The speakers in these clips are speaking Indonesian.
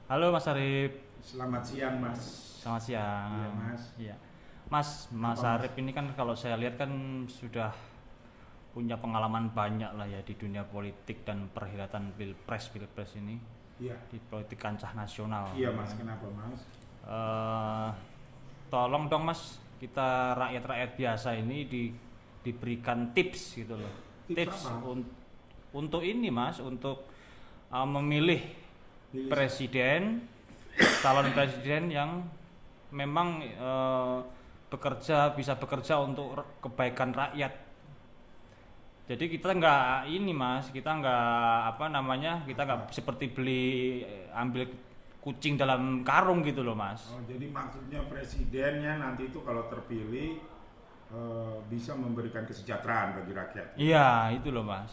Halo Mas Arif, Selamat siang, Mas. selamat siang. Iya, Mas. Iya. Mas Apa, Mas? Arif ini kan kalau saya lihat kan sudah punya pengalaman banyak lah ya di dunia politik dan perhelatan pilpres ini Iya. di politik kancah nasional. Iya, Mas. Kenapa, Mas? Eh, Tolong dong Mas, kita rakyat-rakyat biasa ini diberikan tips gitu loh. Tips apa? Untuk ini Mas, untuk memilih Pilih presiden, calon presiden yang memang bisa bekerja untuk kebaikan rakyat. Jadi kita nggak ini Mas, kita nggak kita nggak seperti ambil kucing dalam karung gitu loh Mas. Oh, jadi maksudnya presidennya nanti itu kalau terpilih bisa memberikan kesejahteraan bagi rakyat. Iya itu loh Mas.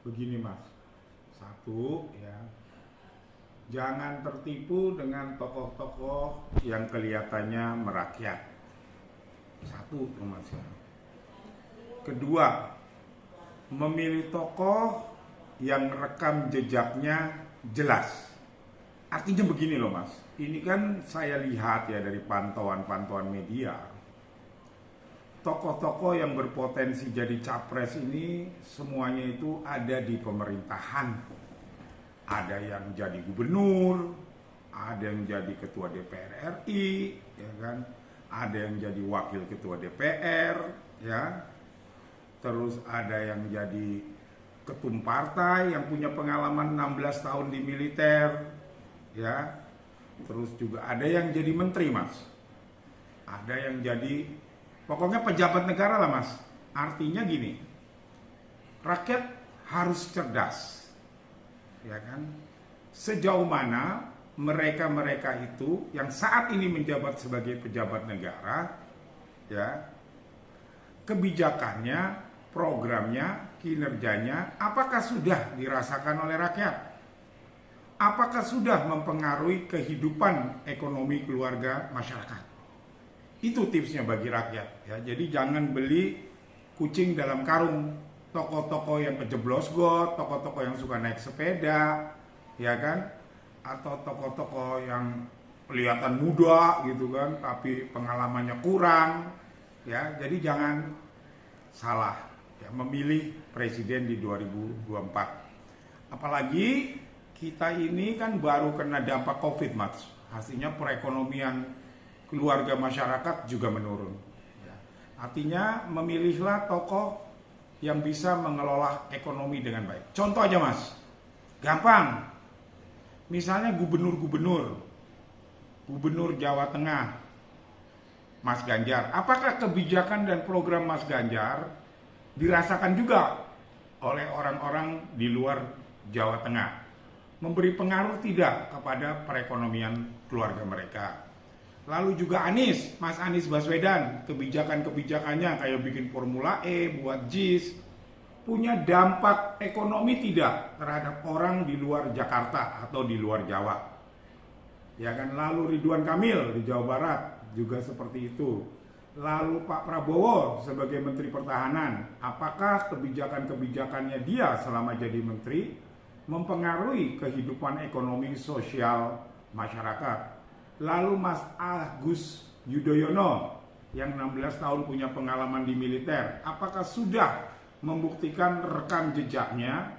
Begini, Mas. Satu, ya. Jangan tertipu dengan tokoh-tokoh yang kelihatannya merakyat. Satu, tuh, Mas. Kedua, memilih tokoh yang rekam jejaknya jelas. Artinya begini loh Mas, ini kan saya lihat ya dari pantauan-pantauan media, tokoh-tokoh yang berpotensi jadi capres ini semuanya itu ada di pemerintahan. Ada yang jadi gubernur, ada yang jadi ketua DPR RI, ya kan? Ada yang jadi wakil ketua DPR, ya. Terus ada yang jadi ketum partai yang punya pengalaman 16 tahun di militer, ya. Terus juga ada yang jadi menteri, Mas. Ada yang jadi pokoknya pejabat negara lah, Mas. Artinya gini, rakyat harus cerdas, ya kan? Sejauh mana mereka-mereka itu yang saat ini menjabat sebagai pejabat negara, ya, kebijakannya, programnya, kinerjanya, apakah sudah dirasakan oleh rakyat? Apakah sudah mempengaruhi kehidupan ekonomi keluarga masyarakat? Itu tipsnya bagi rakyat, ya. Jadi jangan beli kucing dalam karung. Tokoh-tokoh yang kejeblos got, tokoh-tokoh yang suka naik sepeda, ya kan? Atau tokoh-tokoh yang kelihatan muda gitu kan, tapi pengalamannya kurang, ya. Jadi jangan salah ya memilih presiden di 2024. Apalagi kita ini kan baru kena dampak Covid, Mas. Artinya perekonomian keluarga masyarakat juga menurun. Ya. Artinya memilihlah tokoh yang bisa mengelola ekonomi dengan baik. Contoh aja, Mas. Gampang. Misalnya gubernur Jawa Tengah, Mas Ganjar. Apakah kebijakan dan program Mas Ganjar dirasakan juga oleh orang-orang di luar Jawa Tengah? Memberi pengaruh tidak kepada perekonomian keluarga mereka? Lalu juga Mas Anies Baswedan, kebijakan-kebijakannya kayak bikin Formula E, buat JIS, punya dampak ekonomi tidak terhadap orang di luar Jakarta atau di luar Jawa? Ya kan, lalu Ridwan Kamil di Jawa Barat juga seperti itu. Lalu Pak Prabowo sebagai Menteri Pertahanan, apakah kebijakan-kebijakannya dia selama jadi menteri mempengaruhi kehidupan ekonomi sosial masyarakat? Lalu Mas Agus Yudhoyono yang 16 tahun punya pengalaman di militer, apakah sudah membuktikan rekam jejaknya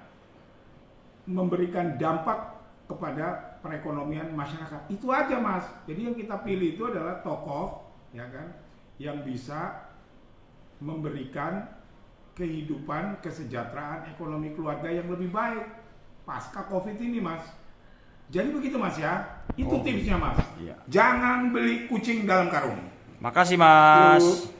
memberikan dampak kepada perekonomian masyarakat? Itu aja, Mas. Jadi yang kita pilih itu adalah tokoh, ya kan, yang bisa memberikan kehidupan, kesejahteraan ekonomi keluarga yang lebih baik pasca Covid ini, Mas. Jadi begitu, Mas, ya. Itu tipsnya, Mas. Iya. Jangan beli kucing dalam karung. Makasih Mas. Tuh.